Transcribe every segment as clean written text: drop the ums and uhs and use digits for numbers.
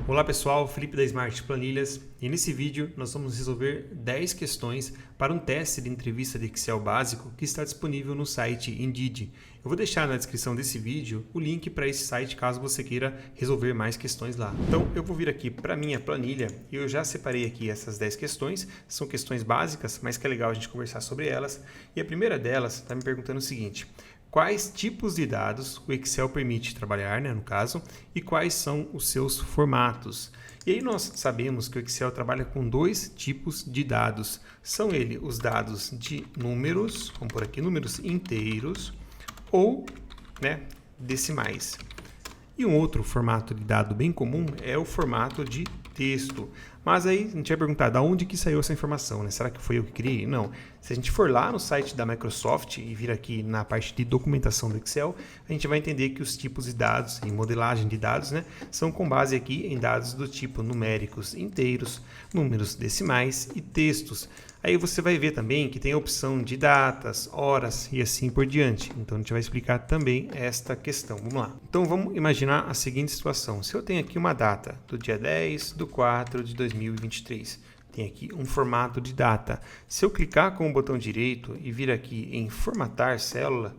Olá pessoal, Felipe da Smart Planilhas, e nesse vídeo nós vamos resolver 10 questões para um teste de entrevista de Excel básico que está disponível no site Indeed. Eu vou deixar na descrição desse vídeo o link para esse site caso você queira resolver mais questões lá. Então eu vou vir aqui para a minha planilha e eu já separei aqui essas 10 questões, são questões básicas, mas que é legal a gente conversar sobre elas. E a primeira delas está me perguntando o seguinte: quais tipos de dados o Excel permite trabalhar, no caso, e quais são os seus formatos? E aí nós sabemos que o Excel trabalha com dois tipos de dados. São os dados de números, vamos por aqui, números inteiros, ou decimais. E um outro formato de dado bem comum é o formato de texto. Mas aí a gente vai perguntar, da onde que saiu essa informação? Será que foi eu que criei? Não. Se a gente for lá no site da Microsoft e vir aqui na parte de documentação do Excel, a gente vai entender que os tipos de dados e modelagem de dados são com base aqui em dados do tipo numéricos inteiros, números decimais e textos. Aí você vai ver também que tem a opção de datas, horas e assim por diante. Então a gente vai explicar também esta questão. Vamos lá. Então vamos imaginar a seguinte situação. Se eu tenho aqui uma data do dia 10/4/2023, tem aqui um formato de data. Se eu clicar com o botão direito e vir aqui em formatar célula,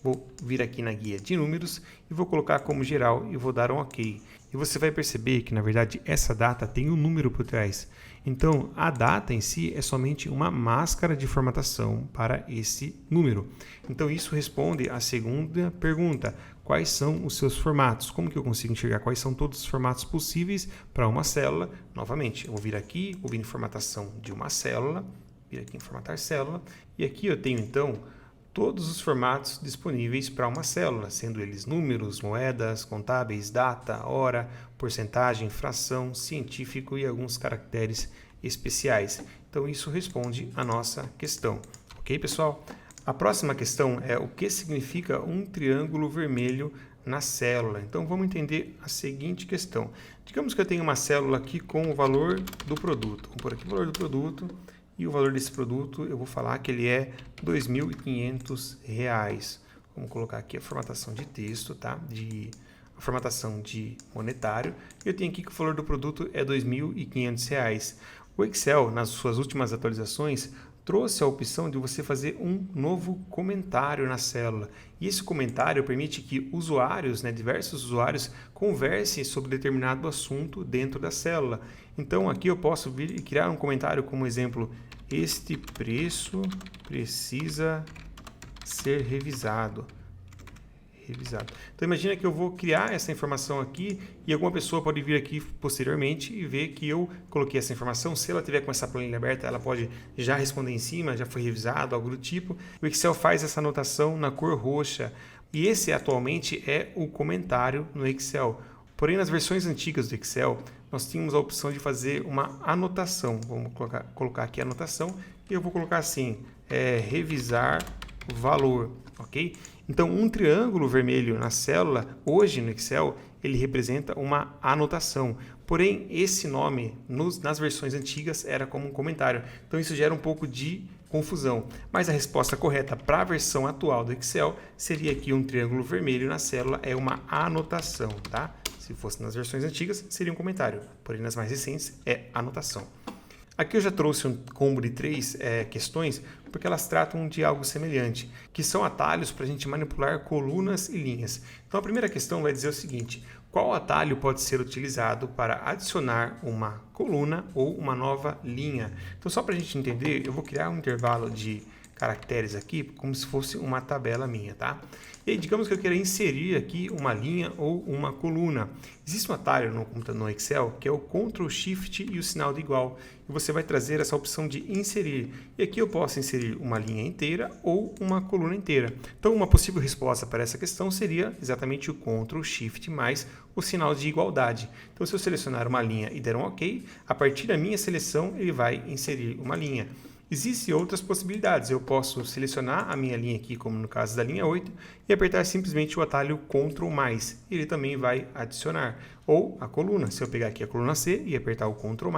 vou vir aqui na guia de números e vou colocar como geral e vou dar um OK. E você vai perceber que, na verdade, essa data tem um número por trás. Então, a data em si é somente uma máscara de formatação para esse número. Então, isso responde à segunda pergunta. Quais são os seus formatos? Como que eu consigo enxergar quais são todos os formatos possíveis para uma célula? Novamente, eu vou vir aqui, vou vir em formatação de uma célula, vir aqui em formatar célula, e aqui eu tenho, então, todos os formatos disponíveis para uma célula, sendo eles números, moedas, contábeis, data, hora, porcentagem, fração, científico e alguns caracteres especiais. Então isso responde à nossa questão. Ok, pessoal? A próxima questão é o que significa um triângulo vermelho na célula. Então vamos entender a seguinte questão. Digamos que eu tenho uma célula aqui com o valor do produto. Vamos pôr aqui o valor do produto. E o valor desse produto, eu vou falar que ele é R$ 2.500. Vamos colocar aqui a formatação de texto, tá? A formatação de monetário. Eu tenho aqui que o valor do produto é R$ 2.500. O Excel, nas suas últimas atualizações, trouxe a opção de você fazer um novo comentário na célula. E esse comentário permite que usuários, diversos usuários, conversem sobre determinado assunto dentro da célula. Então aqui eu posso vir e criar um comentário como exemplo: este preço precisa ser revisado. Então imagina que eu vou criar essa informação aqui e alguma pessoa pode vir aqui posteriormente e ver que eu coloquei essa informação. Se ela tiver com essa planilha aberta, ela pode já responder em cima, já foi revisado, algo do tipo. O Excel faz essa anotação na cor roxa e esse atualmente é o comentário no Excel. Porém, nas versões antigas do Excel, nós tínhamos a opção de fazer uma anotação. Vamos colocar aqui a anotação e eu vou colocar assim, revisar valor, ok? Então, um triângulo vermelho na célula, hoje no Excel, ele representa uma anotação. Porém, esse nome, nas versões antigas, era como um comentário. Então, isso gera um pouco de confusão. Mas a resposta correta para a versão atual do Excel seria que um triângulo vermelho na célula é uma anotação, tá? Se fosse nas versões antigas, seria um comentário. Porém, nas mais recentes, é anotação. Aqui eu já trouxe um combo de 3 questões, porque elas tratam de algo semelhante, que são atalhos para a gente manipular colunas e linhas. Então a primeira questão vai dizer o seguinte: qual atalho pode ser utilizado para adicionar uma coluna ou uma nova linha? Então só para a gente entender, eu vou criar um intervalo de caracteres aqui, como se fosse uma tabela minha, tá? E aí, digamos que eu queira inserir aqui uma linha ou uma coluna. Existe um atalho no Excel que é o Ctrl Shift e o sinal de igual. E você vai trazer essa opção de inserir. E aqui eu posso inserir uma linha inteira ou uma coluna inteira. Então, uma possível resposta para essa questão seria exatamente o Ctrl Shift mais o sinal de igualdade. Então, se eu selecionar uma linha e der um OK, a partir da minha seleção ele vai inserir uma linha. Existem outras possibilidades. Eu posso selecionar a minha linha aqui, como no caso da linha 8, e apertar simplesmente o atalho Ctrl+. Ele também vai adicionar. Ou a coluna. Se eu pegar aqui a coluna C e apertar o Ctrl+,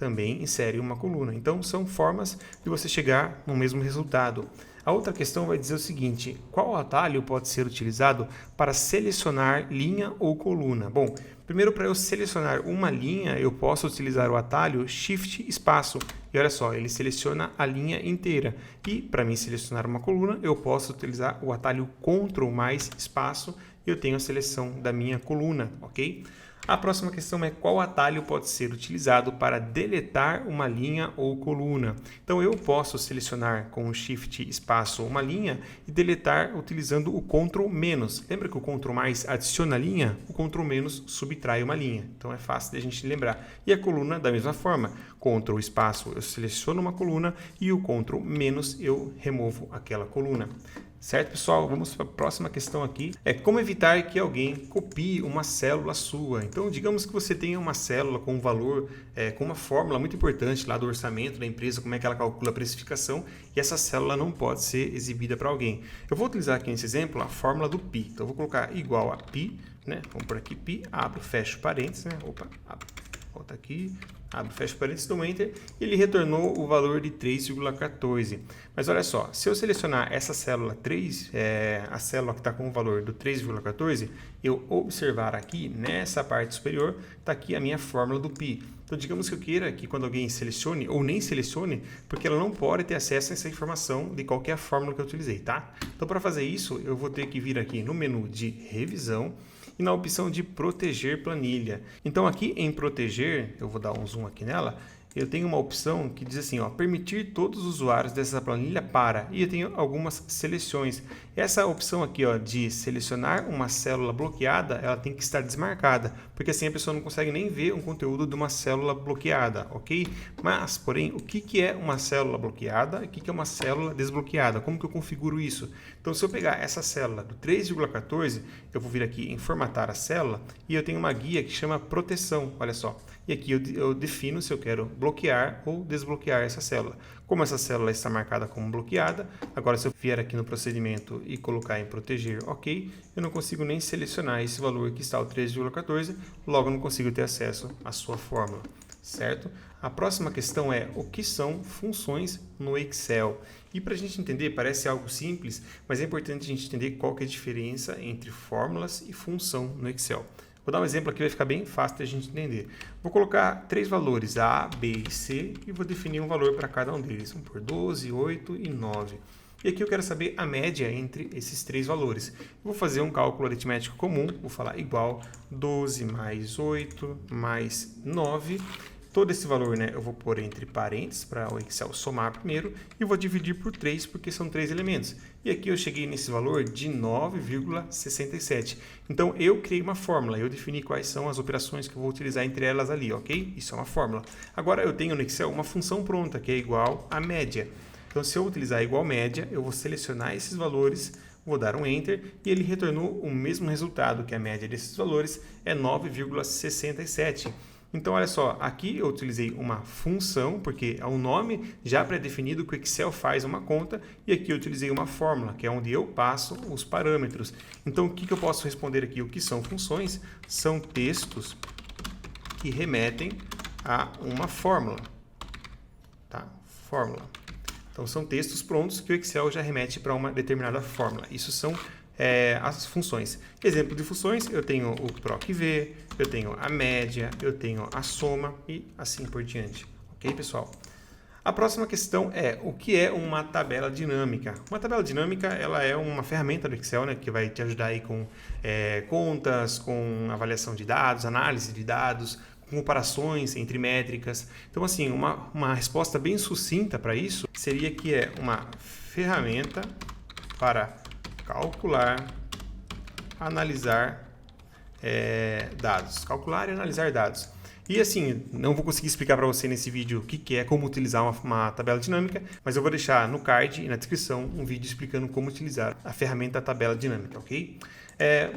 também insere uma coluna. Então, são formas de você chegar no mesmo resultado. A outra questão vai dizer o seguinte: qual atalho pode ser utilizado para selecionar linha ou coluna? Bom, primeiro, para eu selecionar uma linha, eu posso utilizar o atalho Shift espaço. E olha só, ele seleciona a linha inteira. E para mim selecionar uma coluna, eu posso utilizar o atalho Ctrl mais espaço e eu tenho a seleção da minha coluna, ok? A próxima questão é qual atalho pode ser utilizado para deletar uma linha ou coluna. Então eu posso selecionar com o Shift espaço uma linha e deletar utilizando o Ctrl menos. Lembra que o Ctrl mais adiciona a linha? O Ctrl menos subtrai uma linha. Então é fácil de a gente lembrar. E a coluna da mesma forma. Ctrl espaço eu seleciono uma coluna e o Ctrl menos eu removo aquela coluna. Certo, pessoal? Vamos para a próxima questão aqui. É como evitar que alguém copie uma célula sua. Então, digamos que você tenha uma célula com um valor, com uma fórmula muito importante lá do orçamento da empresa, como é que ela calcula a precificação, e essa célula não pode ser exibida para alguém. Eu vou utilizar aqui nesse exemplo a fórmula do π. Então, eu vou colocar igual a π, né? Vamos por aqui π, abro, fecho parênteses, né? Opa, abro, volta aqui. Abro, fecho parênteses, dou Enter, e ele retornou o valor de 3,14. Mas olha só, se eu selecionar essa célula 3, a célula que está com o valor do 3,14, eu observar aqui, nessa parte superior, está aqui a minha fórmula do π. Então, digamos que eu queira que quando alguém selecione, ou nem selecione, porque ela não pode ter acesso a essa informação de qual que é a fórmula que eu utilizei, tá? Então, para fazer isso, eu vou ter que vir aqui no menu de revisão, e na opção de proteger planilha. Então aqui em proteger, eu vou dar um zoom aqui nela, eu tenho uma opção que diz assim, ó, permitir todos os usuários dessa planilha para, e eu tenho algumas seleções. Essa opção aqui, ó, de selecionar uma célula bloqueada, ela tem que estar desmarcada, porque assim a pessoa não consegue nem ver um conteúdo de uma célula bloqueada, ok? Mas, porém, o que é uma célula bloqueada e o que é uma célula desbloqueada? Como que eu configuro isso? Então, se eu pegar essa célula do 3,14, eu vou vir aqui em formatar a célula e eu tenho uma guia que chama proteção, olha só. E aqui eu defino se eu quero bloquear ou desbloquear essa célula. Como essa célula está marcada como bloqueada, agora se eu vier aqui no procedimento e colocar em proteger OK, eu não consigo nem selecionar esse valor que está o 3,14, logo não consigo ter acesso à sua fórmula, certo? A próxima questão é o que são funções no Excel. E para a gente entender, parece algo simples, mas é importante a gente entender qual que é a diferença entre fórmulas e função no Excel. Vou dar um exemplo aqui, vai ficar bem fácil de a gente entender. Vou colocar três valores, A, B e C, e vou definir um valor para cada um deles. Vamos por 12, 8 e 9. E aqui eu quero saber a média entre esses três valores. Vou fazer um cálculo aritmético comum, vou falar igual 12 mais 8 mais 9. Todo esse valor, né, eu vou pôr entre parênteses para o Excel somar primeiro e vou dividir por 3 porque são 3 elementos. E aqui eu cheguei nesse valor de 9,67. Então eu criei uma fórmula, eu defini quais são as operações que eu vou utilizar entre elas ali, ok? Isso é uma fórmula. Agora eu tenho no Excel uma função pronta que é igual a média. Então se eu utilizar igual média, eu vou selecionar esses valores, vou dar um Enter e ele retornou o mesmo resultado, que a média desses valores é 9,67. Então, olha só, aqui eu utilizei uma função, porque é um nome já pré-definido que o Excel faz uma conta, e aqui eu utilizei uma fórmula, que é onde eu passo os parâmetros. Então, o que eu posso responder aqui? O que são funções? São textos que remetem a uma fórmula. Tá? Fórmula. Então, são textos prontos que o Excel já remete para uma determinada fórmula. Isso são as funções. Exemplo de funções, eu tenho o PROC-V, eu tenho a média, eu tenho a soma e assim por diante. Ok, pessoal? A próxima questão é o que é uma tabela dinâmica? Uma tabela dinâmica ela é uma ferramenta do Excel, né, que vai te ajudar aí com contas, com avaliação de dados, análise de dados, comparações entre métricas. Então, assim, uma resposta bem sucinta para isso seria que é uma ferramenta para calcular, analisar dados. Calcular e analisar dados. E assim, não vou conseguir explicar para você nesse vídeo o que é, como utilizar uma tabela dinâmica, mas eu vou deixar no card e na descrição um vídeo explicando como utilizar a ferramenta tabela dinâmica, ok?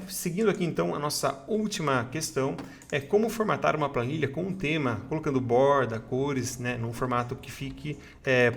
Seguindo aqui então a nossa última questão, é como formatar uma planilha com um tema, colocando borda, cores, né, num formato que fique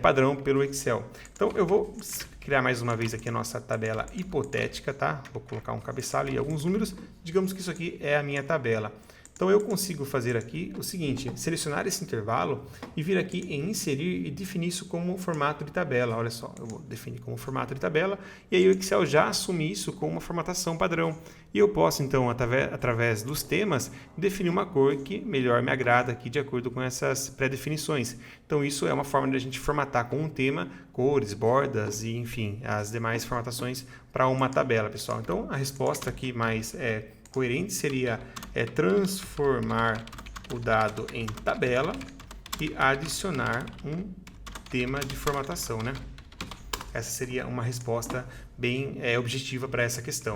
padrão pelo Excel. Então eu vou criar mais uma vez aqui a nossa tabela hipotética, tá? Vou colocar um cabeçalho e alguns números, digamos que isso aqui é a minha tabela. Então eu consigo fazer aqui o seguinte, selecionar esse intervalo e vir aqui em inserir e definir isso como formato de tabela. Olha só, eu vou definir como formato de tabela e aí o Excel já assume isso como uma formatação padrão. E eu posso então, através dos temas, definir uma cor que melhor me agrada aqui de acordo com essas pré-definições. Então isso é uma forma de a gente formatar com um tema, cores, bordas e enfim, as demais formatações para uma tabela, pessoal. Então a resposta aqui mais coerente seria transformar o dado em tabela e adicionar um tema de formatação, né? Essa seria uma resposta bem objetiva para essa questão.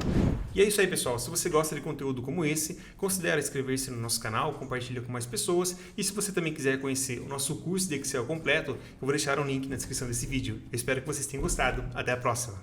E é isso aí, pessoal. Se você gosta de conteúdo como esse, considere inscrever-se no nosso canal, compartilha com mais pessoas. E se você também quiser conhecer o nosso curso de Excel completo, eu vou deixar um link na descrição desse vídeo. Eu espero que vocês tenham gostado. Até a próxima!